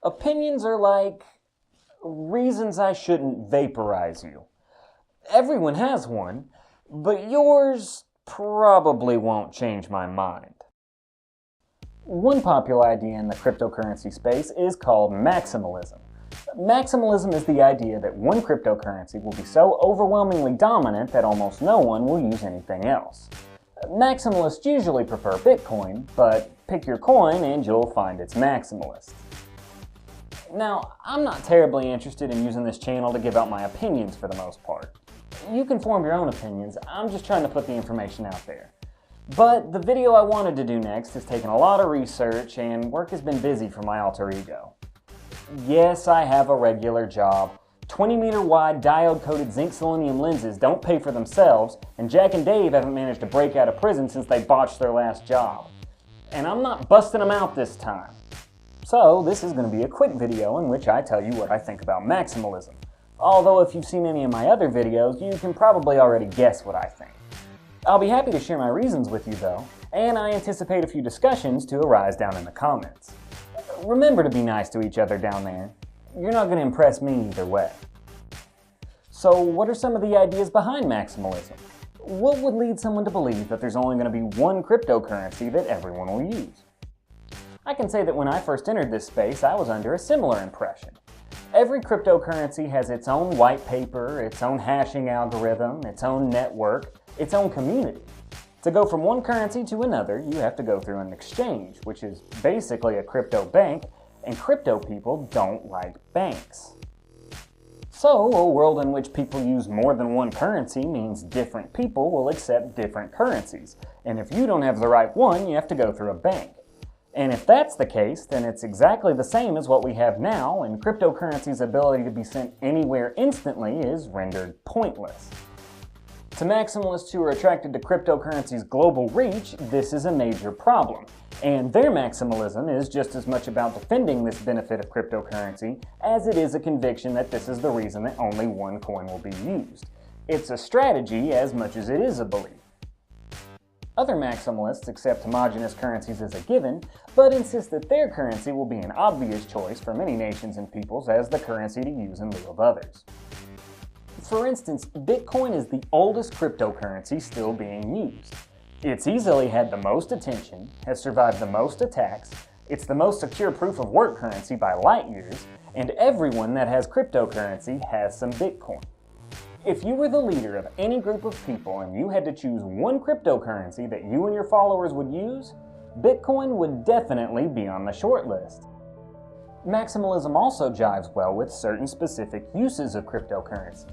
Opinions are like reasons I shouldn't vaporize you. Everyone has one, but yours probably won't change my mind. One popular idea in the cryptocurrency space is called maximalism. Maximalism is the idea that one cryptocurrency will be so overwhelmingly dominant that almost no one will use anything else. Maximalists usually prefer Bitcoin, but pick your coin and you'll find it's maximalist. Now, I'm not terribly interested in using this channel to give out my opinions for the most part. You can form your own opinions, I'm just trying to put the information out there. But the video I wanted to do next has taken a lot of research and work has been busy for my alter ego. Yes, I have a regular job. 20-meter wide diode-coated zinc selenium lenses don't pay for themselves, and Jack and Dave haven't managed to break out of prison since they botched their last job. And I'm not busting them out this time. So this is going to be a quick video in which I tell you what I think about maximalism. Although if you've seen any of my other videos, you can probably already guess what I think. I'll be happy to share my reasons with you though, and I anticipate a few discussions to arise down in the comments. Remember to be nice to each other down there. You're not going to impress me either way. So what are some of the ideas behind maximalism? What would lead someone to believe that there's only going to be one cryptocurrency that everyone will use? I can say that when I first entered this space, I was under a similar impression. Every cryptocurrency has its own white paper, its own hashing algorithm, its own network, its own community. To go from one currency to another, you have to go through an exchange, which is basically a crypto bank, and crypto people don't like banks. So, a world in which people use more than one currency means different people will accept different currencies, and if you don't have the right one, you have to go through a bank. And if that's the case, then it's exactly the same as what we have now, and cryptocurrency's ability to be sent anywhere instantly is rendered pointless. To maximalists who are attracted to cryptocurrency's global reach, this is a major problem, and their maximalism is just as much about defending this benefit of cryptocurrency as it is a conviction that this is the reason that only one coin will be used. It's a strategy as much as it is a belief. Other maximalists accept homogeneous currencies as a given, but insist that their currency will be an obvious choice for many nations and peoples as the currency to use in lieu of others. For instance, Bitcoin is the oldest cryptocurrency still being used. It's easily had the most attention, has survived the most attacks, it's the most secure proof of work currency by light years, and everyone that has cryptocurrency has some Bitcoin. If you were the leader of any group of people and you had to choose one cryptocurrency that you and your followers would use, Bitcoin would definitely be on the short list. Maximalism also jives well with certain specific uses of cryptocurrency.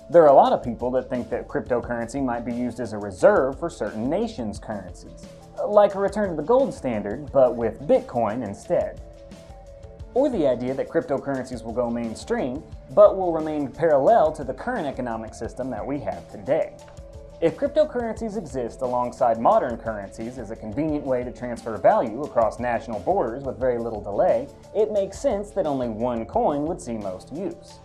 There are a lot of people that think that cryptocurrency might be used as a reserve for certain nations' currencies, like a return to the gold standard, but with Bitcoin instead. Or the idea that cryptocurrencies will go mainstream, but will remain parallel to the current economic system that we have today. If cryptocurrencies exist alongside modern currencies as a convenient way to transfer value across national borders with very little delay, it makes sense that only one coin would see most use.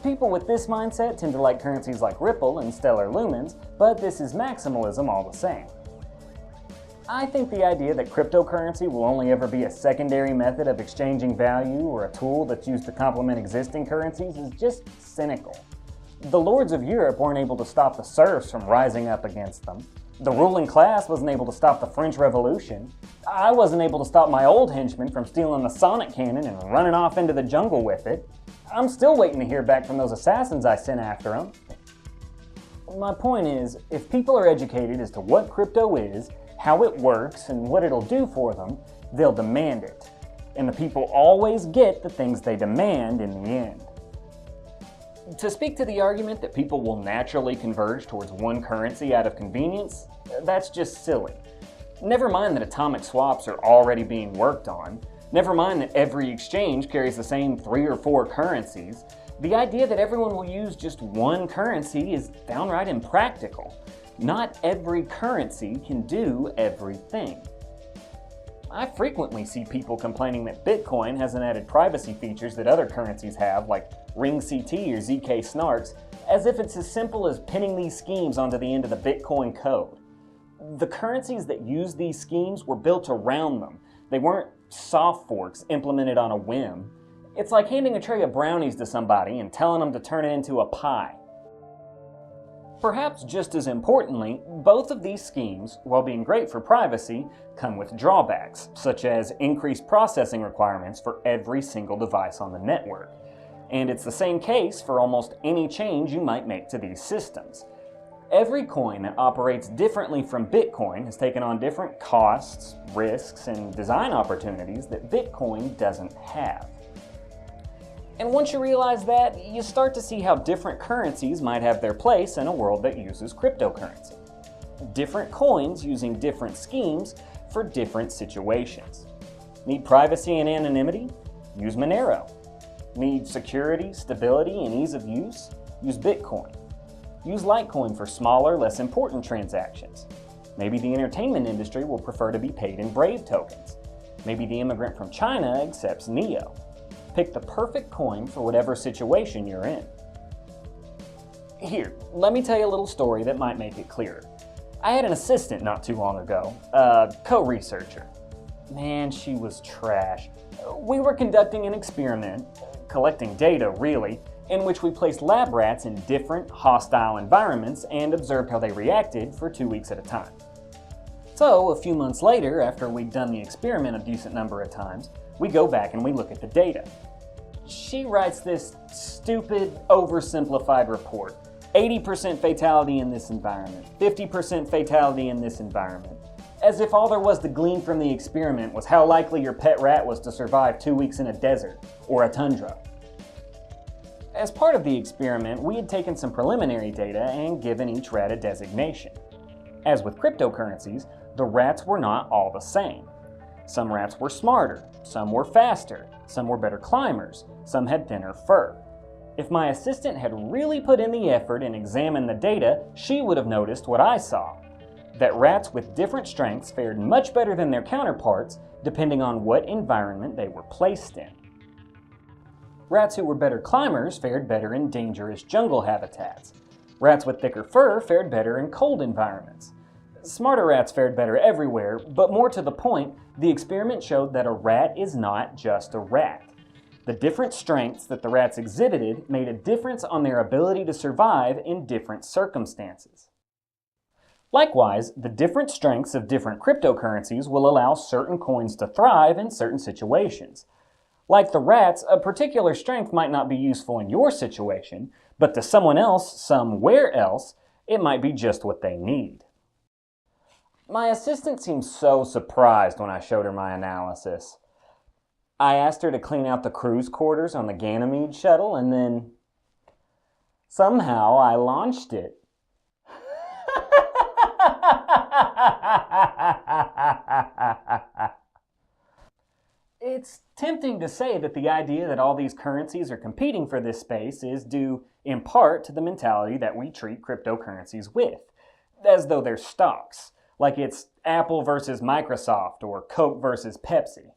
People with this mindset tend to like currencies like Ripple and Stellar Lumens, but this is maximalism all the same. I think the idea that cryptocurrency will only ever be a secondary method of exchanging value or a tool that's used to complement existing currencies is just cynical. The lords of Europe weren't able to stop the serfs from rising up against them. The ruling class wasn't able to stop the French Revolution. I wasn't able to stop my old henchman from stealing the sonic cannon and running off into the jungle with it. I'm still waiting to hear back from those assassins I sent after them. My point is, if people are educated as to what crypto is, how it works, and what it'll do for them, they'll demand it. And the people always get the things they demand in the end. To speak to the argument that people will naturally converge towards one currency out of convenience, that's just silly. Never mind that atomic swaps are already being worked on. Never mind that every exchange carries the same 3 or 4 currencies. The idea that everyone will use just one currency is downright impractical. Not every currency can do everything. I frequently see people complaining that Bitcoin hasn't added privacy features that other currencies have, like RingCT or ZK Snarks, as if it's as simple as pinning these schemes onto the end of the Bitcoin code. The currencies that use these schemes were built around them. They weren't soft forks implemented on a whim. It's like handing a tray of brownies to somebody and telling them to turn it into a pie. Perhaps just as importantly, both of these schemes, while being great for privacy, come with drawbacks, such as increased processing requirements for every single device on the network. And it's the same case for almost any change you might make to these systems. Every coin that operates differently from Bitcoin has taken on different costs, risks, and design opportunities that Bitcoin doesn't have. And once you realize that, you start to see how different currencies might have their place in a world that uses cryptocurrency. Different coins using different schemes for different situations. Need privacy and anonymity? Use Monero. Need security, stability, and ease of use? Use Bitcoin. Use Litecoin for smaller, less important transactions. Maybe the entertainment industry will prefer to be paid in Brave tokens. Maybe the immigrant from China accepts Neo. Pick the perfect coin for whatever situation you're in. Here, let me tell you a little story that might make it clearer. I had an assistant not too long ago, a co-researcher. Man, she was trash. We were conducting an experiment, collecting data really, in which we placed lab rats in different hostile environments and observed how they reacted for 2 weeks at a time. So, a few months later, after we'd done the experiment a decent number of times, we go back and we look at the data. She writes this stupid, oversimplified report. 80% fatality in this environment, 50% fatality in this environment. As if all there was to glean from the experiment was how likely your pet rat was to survive 2 weeks in a desert or a tundra. As part of the experiment, we had taken some preliminary data and given each rat a designation. As with cryptocurrencies, the rats were not all the same. Some rats were smarter, some were faster, some were better climbers, some had thinner fur. If my assistant had really put in the effort and examined the data, she would have noticed what I saw. That rats with different strengths fared much better than their counterparts, depending on what environment they were placed in. Rats who were better climbers fared better in dangerous jungle habitats. Rats with thicker fur fared better in cold environments. Smarter rats fared better everywhere, but more to the point, the experiment showed that a rat is not just a rat. The different strengths that the rats exhibited made a difference on their ability to survive in different circumstances. Likewise, the different strengths of different cryptocurrencies will allow certain coins to thrive in certain situations. Like the rats, a particular strength might not be useful in your situation, but to someone else, somewhere else, it might be just what they need. My assistant seemed so surprised when I showed her my analysis. I asked her to clean out the crew's quarters on the Ganymede shuttle, and then somehow I launched it. It's tempting to say that the idea that all these currencies are competing for this space is due, in part, to the mentality that we treat cryptocurrencies with, as though they're stocks, like it's Apple versus Microsoft or Coke versus Pepsi.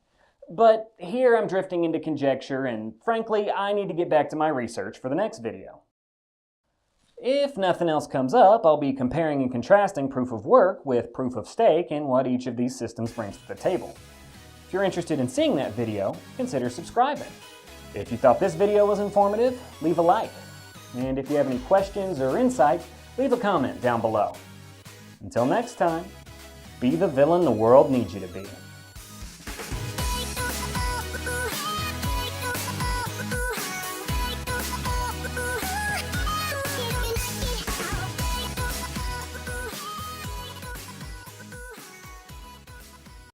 But here I'm drifting into conjecture, and frankly, I need to get back to my research for the next video. If nothing else comes up, I'll be comparing and contrasting proof of work with proof of stake and what each of these systems brings to the table. If you're interested in seeing that video, consider subscribing. If you thought this video was informative, leave a like. And if you have any questions or insights, leave a comment down below. Until next time, be the villain the world needs you to be.